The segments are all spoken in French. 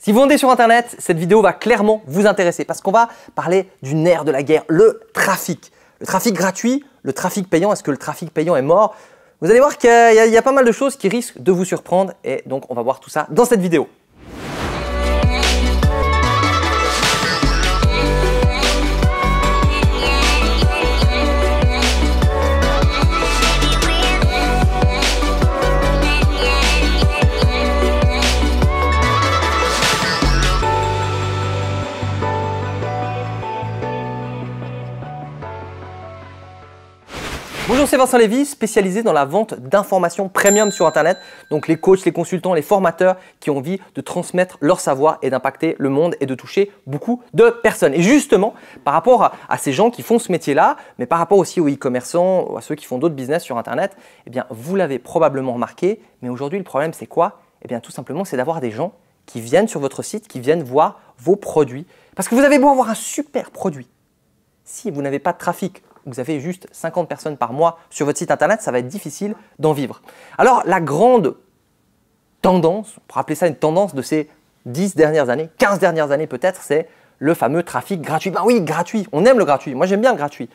Si vous vendez sur Internet, cette vidéo va clairement vous intéresser parce qu'on va parler du nerf de la guerre, le trafic. Le trafic gratuit, le trafic payant. Est-ce que le trafic payant est mort? Vous allez voir qu'il y a pas mal de choses qui risquent de vous surprendre et donc on va voir tout ça dans cette vidéo. Bonjour, c'est Vincent Lévy, spécialisé dans la vente d'informations premium sur Internet. Donc les coachs, les consultants, les formateurs qui ont envie de transmettre leur savoir et d'impacter le monde et de toucher beaucoup de personnes. Et justement, par rapport à ces gens qui font ce métier-là, mais par rapport aussi aux e-commerçants ou à ceux qui font d'autres business sur Internet, eh bien, vous l'avez probablement remarqué, mais aujourd'hui, le problème, c'est quoi? Eh bien, tout simplement, c'est d'avoir des gens qui viennent sur votre site, qui viennent voir vos produits. Parce que vous avez beau avoir un super produit, si vous n'avez pas de trafic, vous avez juste 50 personnes par mois sur votre site Internet, ça va être difficile d'en vivre. Alors, la grande tendance, on pourrait appeler ça une tendance de ces 10 dernières années, 15 dernières années peut-être, c'est le fameux trafic gratuit. Ben oui, gratuit, on aime le gratuit, moi j'aime bien le gratuit.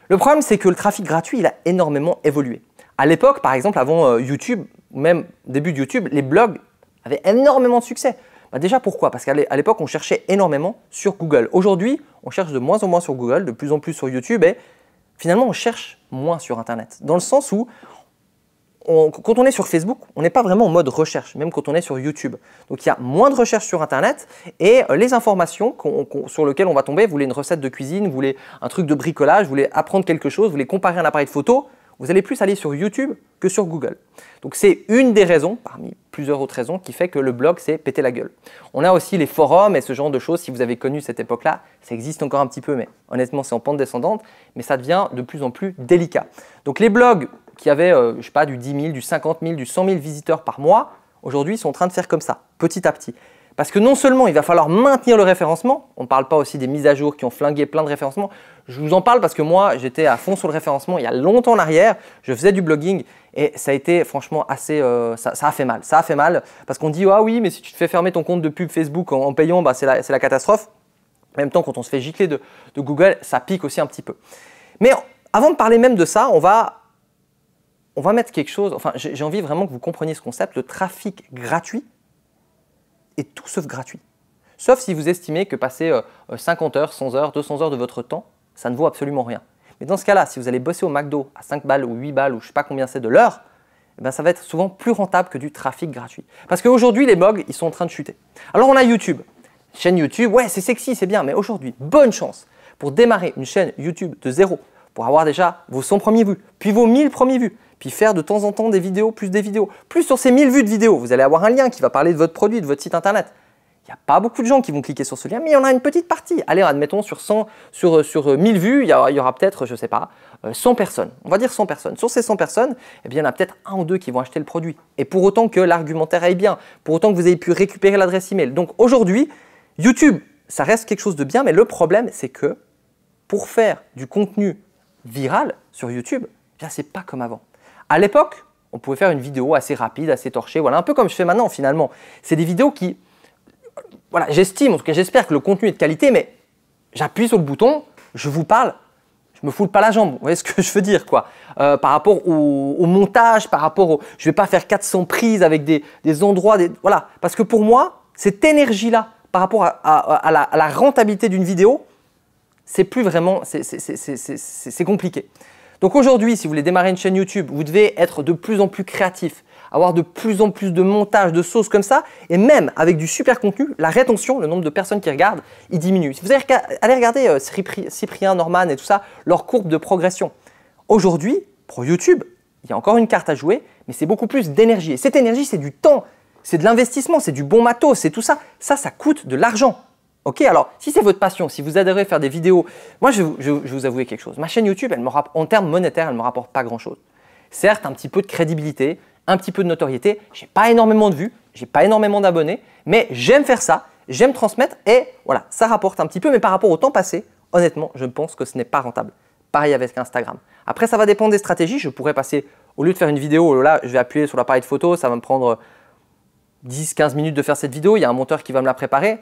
Le problème, c'est que le trafic gratuit, il a énormément évolué. À l'époque, par exemple, avant YouTube, même début de YouTube, les blogs avaient énormément de succès. Ben déjà, pourquoi? Parce qu'à l'époque, on cherchait énormément sur Google. Aujourd'hui, on cherche de moins en moins sur Google, de plus en plus sur YouTube et finalement, on cherche moins sur Internet, dans le sens où, quand on est sur Facebook, on n'est pas vraiment en mode recherche, même quand on est sur YouTube. Donc, il y a moins de recherche sur Internet et les informations sur lesquelles on va tomber, vous voulez une recette de cuisine, vous voulez un truc de bricolage, vous voulez apprendre quelque chose, vous voulez comparer un appareil de photo, vous allez plus aller sur YouTube que sur Google. Donc, c'est une des raisons, parmi plusieurs autres raisons, qui fait que le blog s'est pété la gueule. On a aussi les forums et ce genre de choses. Si vous avez connu cette époque-là, ça existe encore un petit peu, mais honnêtement, c'est en pente descendante, mais ça devient de plus en plus délicat. Donc, les blogs qui avaient, je sais pas, du 10 000, du 50 000, du 100 000 visiteurs par mois, aujourd'hui, ils sont en train de faire comme ça, petit à petit. Parce que non seulement il va falloir maintenir le référencement, on ne parle pas aussi des mises à jour qui ont flingué plein de référencements. Je vous en parle parce que moi, j'étais à fond sur le référencement il y a longtemps en arrière. Je faisais du blogging et ça a été franchement assez… ça a fait mal. Ça a fait mal parce qu'on dit « Ah oui, mais si tu te fais fermer ton compte de pub Facebook en payant, bah, c'est la catastrophe. » En même temps, quand on se fait gicler de Google, ça pique aussi un petit peu. Mais avant de parler même de ça, on va mettre quelque chose… Enfin, j'ai envie vraiment que vous compreniez ce concept, le trafic gratuit. Et tout sauf gratuit. Sauf si vous estimez que passer 50 heures, 100 heures, 200 heures de votre temps, ça ne vaut absolument rien. Mais dans ce cas-là, si vous allez bosser au McDo à 5 balles ou 8 balles ou je ne sais pas combien c'est de l'heure, eh bien, ça va être souvent plus rentable que du trafic gratuit. Parce qu'aujourd'hui, les blogs, ils sont en train de chuter. Alors, on a YouTube. Chaîne YouTube, ouais, c'est sexy, c'est bien, mais aujourd'hui, bonne chance pour démarrer une chaîne YouTube de zéro, pour avoir déjà vos 100 premiers vues, puis vos 1000 premiers vues, puis faire de temps en temps des vidéos. Plus sur ces 1000 vues de vidéos, vous allez avoir un lien qui va parler de votre produit, de votre site Internet. Il n'y a pas beaucoup de gens qui vont cliquer sur ce lien, mais il y en a une petite partie. Allez, admettons, sur 1000 vues, il y aura peut-être, je ne sais pas, 100 personnes. On va dire 100 personnes. Sur ces 100 personnes, eh bien, il y en a peut-être un ou deux qui vont acheter le produit. Et pour autant que l'argumentaire aille bien, pour autant que vous ayez pu récupérer l'adresse email. Donc aujourd'hui, YouTube, ça reste quelque chose de bien, mais le problème, c'est que pour faire du contenu viral sur YouTube, eh ce n'est pas comme avant. À l'époque, on pouvait faire une vidéo assez rapide, assez torchée, voilà, un peu comme je fais maintenant finalement. C'est des vidéos qui, voilà, j'estime, en tout cas j'espère que le contenu est de qualité, mais j'appuie sur le bouton, je vous parle, je me fous pas la jambe, vous voyez ce que je veux dire quoi. Par rapport au montage, par rapport au… Je ne vais pas faire 400 prises avec des endroits, voilà. Parce que pour moi, cette énergie-là, par rapport à la rentabilité d'une vidéo, c'est plus vraiment, c'est compliqué. Donc aujourd'hui, si vous voulez démarrer une chaîne YouTube, vous devez être de plus en plus créatif, avoir de plus en plus de montage, de sauces comme ça, et même avec du super contenu, la rétention, le nombre de personnes qui regardent, il diminue. Si vous allez regarder Cyprien, Norman et tout ça, leur courbe de progression. Aujourd'hui, pour YouTube, il y a encore une carte à jouer, mais c'est beaucoup plus d'énergie. Et cette énergie, c'est du temps, c'est de l'investissement, c'est du bon matos, c'est tout ça. Ça coûte de l'argent. Ok, alors si c'est votre passion, si vous adorez faire des vidéos, moi je vais vous avouer quelque chose. Ma chaîne YouTube, en termes monétaires, elle ne me rapporte pas grand-chose. Certes, un petit peu de crédibilité, un petit peu de notoriété, je n'ai pas énormément de vues, je n'ai pas énormément d'abonnés, mais j'aime faire ça, j'aime transmettre et voilà, ça rapporte un petit peu, mais par rapport au temps passé, honnêtement, je pense que ce n'est pas rentable. Pareil avec Instagram. Après, ça va dépendre des stratégies. Je pourrais passer, au lieu de faire une vidéo, là, je vais appuyer sur l'appareil de photo, ça va me prendre 10-15 minutes de faire cette vidéo, il y a un monteur qui va me la préparer,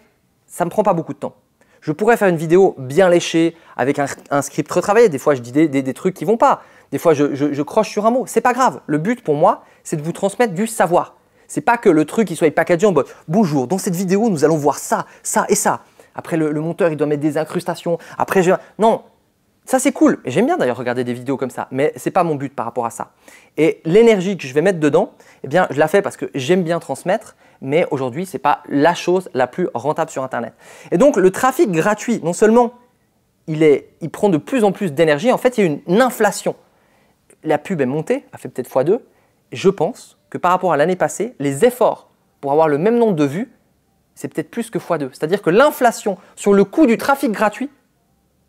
ça ne me prend pas beaucoup de temps. Je pourrais faire une vidéo bien léchée, avec un script retravaillé. Des fois, je dis des trucs qui ne vont pas. Des fois, je croche sur un mot. Ce n'est pas grave. Le but pour moi, c'est de vous transmettre du savoir. Ce n'est pas que le truc il soit packagé en mode « Bonjour, dans cette vidéo, nous allons voir ça, ça et ça. » Après, le monteur, il doit mettre des incrustations. Après, non, ça c'est cool. Et j'aime bien d'ailleurs regarder des vidéos comme ça. Mais ce n'est pas mon but par rapport à ça. Et l'énergie que je vais mettre dedans, eh bien, je la fais parce que j'aime bien transmettre. Mais aujourd'hui, ce n'est pas la chose la plus rentable sur Internet. Et donc, le trafic gratuit, non seulement il prend de plus en plus d'énergie, en fait, il y a une inflation. La pub est montée, a fait peut-être x2. Je pense que par rapport à l'année passée, les efforts pour avoir le même nombre de vues, c'est peut-être plus que x2. C'est-à-dire que l'inflation sur le coût du trafic gratuit,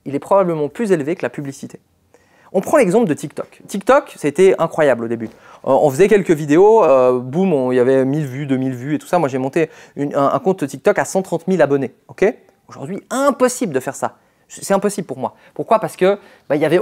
il est probablement plus élevé que la publicité. On prend l'exemple de TikTok. TikTok, c'était incroyable au début. On faisait quelques vidéos, boum, il y avait 1000 vues, 2000 vues et tout ça. Moi, j'ai monté un compte TikTok à 130 000 abonnés. Aujourd'hui, impossible de faire ça. C'est impossible pour moi. Pourquoi? Parce que il y avait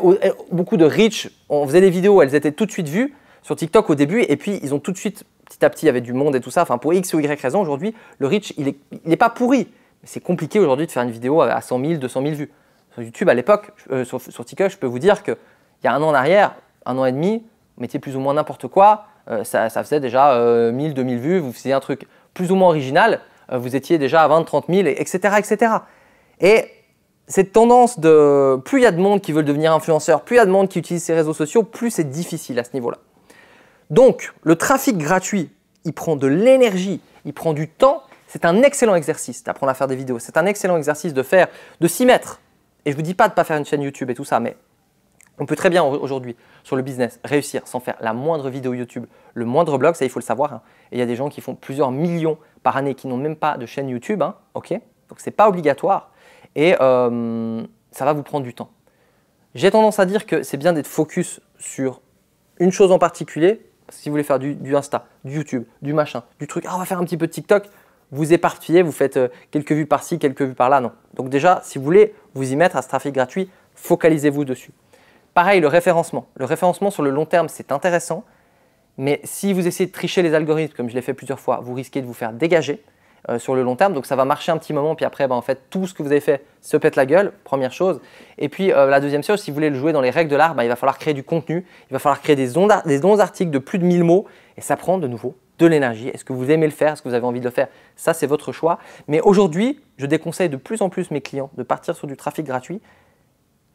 beaucoup de reach. On faisait des vidéos, elles étaient tout de suite vues sur TikTok au début. Et puis, ils ont tout de suite, petit à petit, il y avait du monde et tout ça. Enfin, pour X ou Y raison, aujourd'hui, le reach, il n'est pas pourri. Mais c'est compliqué aujourd'hui de faire une vidéo à 100 000, 200 000 vues. Sur YouTube, à l'époque, sur TikTok, je peux vous dire qu'il y a un an en arrière, un an et demi, vous mettiez plus ou moins n'importe quoi. Ça faisait déjà 1000, 2000 vues. Vous faisiez un truc plus ou moins original. Vous étiez déjà à 20, 30 000, etc., etc. Et cette tendance de plus il y a de monde qui veulent devenir influenceurs, plus il y a de monde qui utilise ces réseaux sociaux, plus c'est difficile à ce niveau-là. Donc, le trafic gratuit, il prend de l'énergie, il prend du temps. C'est un excellent exercice d'apprendre à faire des vidéos. C'est un excellent exercice de s'y mettre. Et je ne vous dis pas de ne pas faire une chaîne YouTube et tout ça, mais on peut très bien aujourd'hui, sur le business, réussir sans faire la moindre vidéo YouTube, le moindre blog, ça il faut le savoir. Hein. Et il y a des gens qui font plusieurs millions par année qui n'ont même pas de chaîne YouTube. Hein, ok, donc, ce n'est pas obligatoire. Et ça va vous prendre du temps. J'ai tendance à dire que c'est bien d'être focus sur une chose en particulier. Parce que si vous voulez faire du Insta, du YouTube, du machin, du truc, on va faire un petit peu de TikTok, vous éparpillez, vous faites quelques vues par-ci, quelques vues par-là, non. Donc déjà, si vous voulez vous y mettre à ce trafic gratuit, focalisez-vous dessus. Pareil, le référencement. Le référencement sur le long terme, c'est intéressant. Mais si vous essayez de tricher les algorithmes, comme je l'ai fait plusieurs fois, vous risquez de vous faire dégager. Sur le long terme, donc ça va marcher un petit moment, puis après, en fait, tout ce que vous avez fait se pète la gueule, première chose. Et puis la deuxième chose, si vous voulez le jouer dans les règles de l'art, il va falloir créer du contenu, il va falloir créer des longs articles de plus de 1000 mots, et ça prend de nouveau de l'énergie. Est-ce que vous aimez le faire? Est-ce que vous avez envie de le faire? Ça, c'est votre choix. Mais aujourd'hui, je déconseille de plus en plus mes clients de partir sur du trafic gratuit,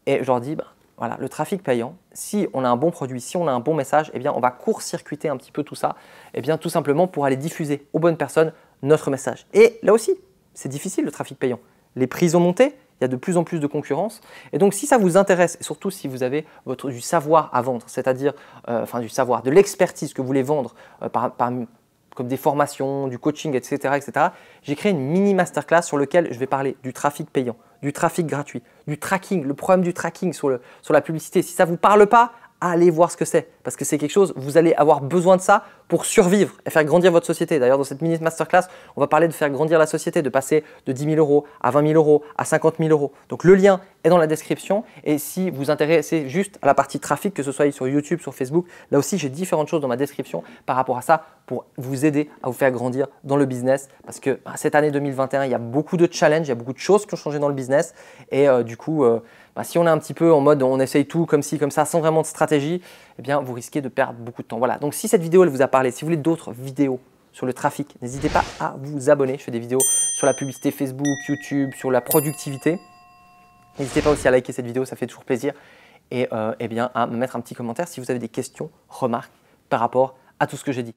et je leur dis, voilà, le trafic payant, si on a un bon produit, si on a un bon message, eh bien, on va court-circuiter un petit peu tout ça, eh bien, tout simplement pour aller diffuser aux bonnes personnes notre message. Et là aussi, c'est difficile le trafic payant. Les prix ont monté, il y a de plus en plus de concurrence. Et donc, si ça vous intéresse, et surtout si vous avez du savoir à vendre, c'est-à-dire du savoir, de l'expertise que vous voulez vendre comme des formations, du coaching, etc., j'ai créé une mini masterclass sur laquelle je vais parler du trafic payant, du trafic gratuit, du tracking, le problème du tracking sur la publicité. Si ça ne vous parle pas, allez voir ce que c'est, parce que c'est quelque chose, vous allez avoir besoin de ça pour survivre et faire grandir votre société. D'ailleurs, dans cette mini masterclass, on va parler de faire grandir la société, de passer de 10 000 euros à 20 000 euros, à 50 000 euros. Donc, le lien est dans la description. Et si vous vous intéressez juste à la partie trafic, que ce soit sur YouTube, sur Facebook, là aussi, j'ai différentes choses dans ma description par rapport à ça pour vous aider à vous faire grandir dans le business. Parce que cette année 2021, il y a beaucoup de challenges, il y a beaucoup de choses qui ont changé dans le business. Et du coup, si on est un petit peu en mode on essaye tout comme ci, comme ça, sans vraiment de stratégie, eh bien, vous risquez de perdre beaucoup de temps. Voilà, donc si cette vidéo elle vous a parlé, si vous voulez d'autres vidéos sur le trafic, n'hésitez pas à vous abonner. Je fais des vidéos sur la publicité Facebook, YouTube, sur la productivité. N'hésitez pas aussi à liker cette vidéo, ça fait toujours plaisir. Et eh bien, à me mettre un petit commentaire si vous avez des questions, remarques par rapport à tout ce que j'ai dit.